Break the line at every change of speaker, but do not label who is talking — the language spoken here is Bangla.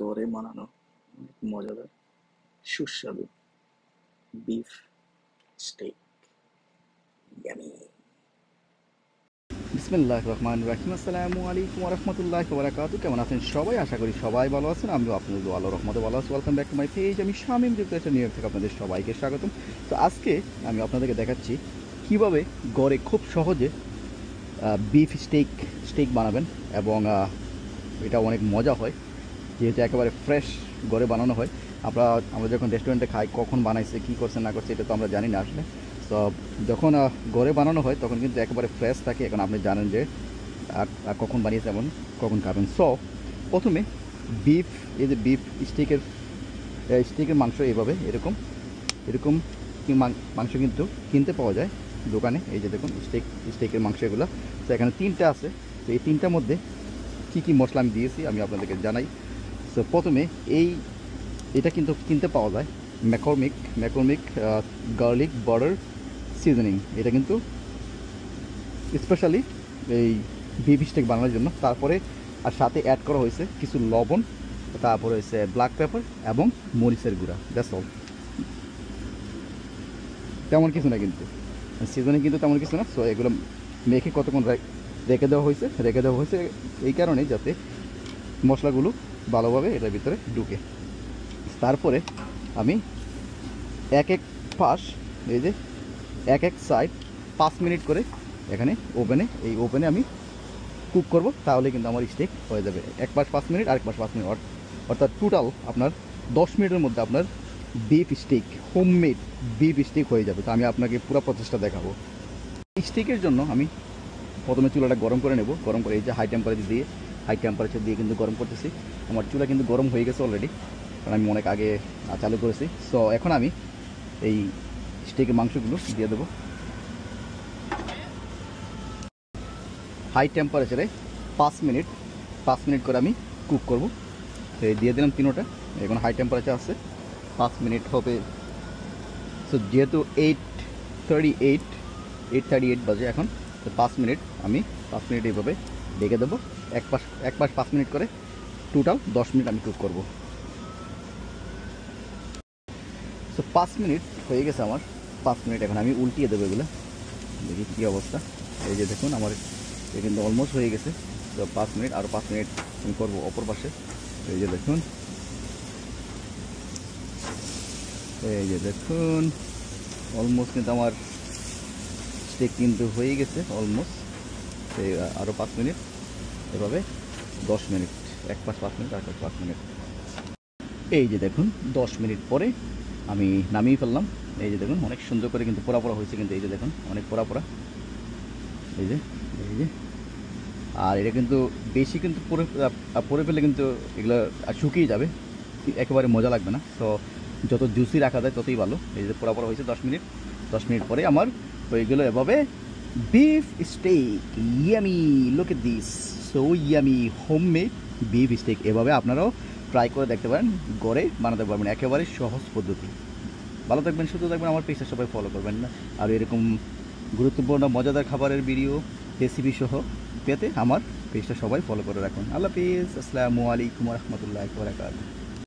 ঘরে বানানো অনেক মজাদার সুস্বাদু বিফ স্টেক। ইয়ামি।
বিসমিল্লাহির রহমানির রহিম। আসসালামু আলাইকুম ওয়া রাহমাতুল্লাহি ওয়া বারাকাতুহু। কেমন আছেন সবাই? আশা করি সবাই ভালো আছেন। আমিও আপনাদের দোয়া আল্লাহর রহমতে ভালো আছি। Welcome back to my page. আমি শামীম যুক্তরাষ্ট্র নিউ ইয়র্ক থেকে আপনাদের সবাইকে স্বাগতম। তো আজকে আমি আপনাদেরকে দেখাচ্ছি কীভাবে ঘরে খুব সহজে বিফ স্টেক বানাবেন এবং এটা অনেক মজা হয়, যেহেতু একেবারে ফ্রেশ ঘরে বানানো হয়। আমরা যখন রেস্টুরেন্টে খাই, কখন বানাইছে, কী করছে না করছে, এটা তো আমরা জানি না আসলে। তো যখন ঘরে বানানো হয় তখন কিন্তু একেবারে ফ্রেশ থাকে। এখন আপনি জানেন যে কখন বানিয়েছে এবং কখন খাবেন। সো প্রথমে এই যে বিফ স্টেকের মাংস এইভাবে এরকম মাংস কিন্তু কিনতে পাওয়া যায় দোকানে। এই যে দেখুন স্টেকের মাংস এগুলো। তো এখানে 3টা আছে। তো এই 3টার মধ্যে কী মশলা আমি দিয়েছি আমি আপনাদেরকে জানাই। তো প্রথমে এটা কিন্তু কিনতে পাওয়া যায় ম্যাকরমিক গার্লিক বাটার সিজনিং। এটা কিন্তু স্পেশালি এই বিফ স্টেক বানানোর জন্য। তারপরে আর সাথে অ্যাড করা হয়েছে কিছু লবণ, তারপরে হয়েছে ব্ল্যাক পেপার এবং মরিচের গুঁড়া। That's all. তেমন কিছু না, কিন্তু সিজনিং কিন্তু তেমন কিছু না। সো এগুলো মেখে কতক্ষণ রেখে দেওয়া হয়েছে এই কারণে যাতে মশলাগুলো ভালোভাবে এটার ভিতরে ঢুকে। তারপরে আমি এক সাইড 5 মিনিট করে এখানে ওভেনে আমি কুক করব। তাহলে কিন্তু আমার স্টেক হয়ে যাবে। এক পাশ 5 মিনিট, আরেক পাশ 5 মিনিট, অর্থাৎ টোটাল আপনার 10 মিনিটের মধ্যে আপনার হোমমেড বিফ স্টেক হয়ে যাবে। তো আমি আপনাকে পুরো প্রসেসটা দেখাবো। স্টেকের জন্য আমি প্রথমে চুলাটা গরম করে নেব। গরম করে এই যে হাই টেম্পারেচার দিয়ে কিন্তু গরম করতেছি। আমার চুলা কিন্তু গরম হয়ে গেছে অলরেডি, কারণ আমি অনেক আগে চালু করেছি। সো এখন আমি এই স্টেকের মাংসগুলো দিয়ে দেবো হাই টেম্পারেচারে 5 মিনিট করে আমি কুক করব। তো এই দিয়ে দিলাম তিনোটা। এখন হাই টেম্পারেচার আছে, 5 মিনিট হবে। সো যেহেতু 8:38 বাজে এখন, তো 5 মিনিট এইভাবে ডেকে দেবো। এক পাশ 5 মিনিট করে, টোটাল 10 মিনিট আমি কুক করব। সো 5 মিনিট হয়ে গেছে আমার। 5 মিনিট এখন আমি উল্টিয়ে দেবো এগুলো। দেখি কী অবস্থা। এই যে দেখুন আমার কিন্তু অলমোস্ট হয়ে গেছে। তো 5 মিনিট, আরও 5 মিনিট আমি করবো অপর পাশে। এই যে দেখুন অলমোস্ট কিন্তু আমার স্টেক কিন্তু হয়ে গেছে অলমোস্ট। আরও 5 মিনিট, এভাবে 10 মিনিট। এক পাশ 5 মিনিট, আর পাশ 5 মিনিট। এই যে দেখুন 10 মিনিট পরে আমি নামিয়ে ফেললাম। এই যে দেখুন অনেক সুন্দর করে কিন্তু পোড়া হয়েছে, কিন্তু এই যে দেখুন অনেক পোড়া। এই যে আর এটা কিন্তু বেশি কিন্তু পরে ফেলে কিন্তু এগুলো শুকিয়ে যাবে, একেবারে মজা লাগবে না। তো যত জুসি রাখা যায় ততই ভালো। এই যে পোড়া হয়েছে 10 মিনিট পরে আমার হয়ে গেলো এভাবে beef steak. Yummy, look at this, so yummy homemade beef steak. এভাবে আপনারাও ট্রাই করে দেখতে পারেন, ঘরে বানাতে পারবেন, একেবারে সহজ পদ্ধতি। ভালো থাকবেন, সুস্থ থাকবেন। আমার পেজটা সবাই ফলো করবেন না, আর এরকম গুরুত্বপূর্ণ মজাদার খাবারের ভিডিও, রেসিপি সহ পেতে আমার পেজটা সবাই ফলো করে রাখুন। আল্লাহ হাফিজ। আসসালামু আলাইকুম ওয়া রাহমাতুল্লাহি ওয়া বারাকাতুহু।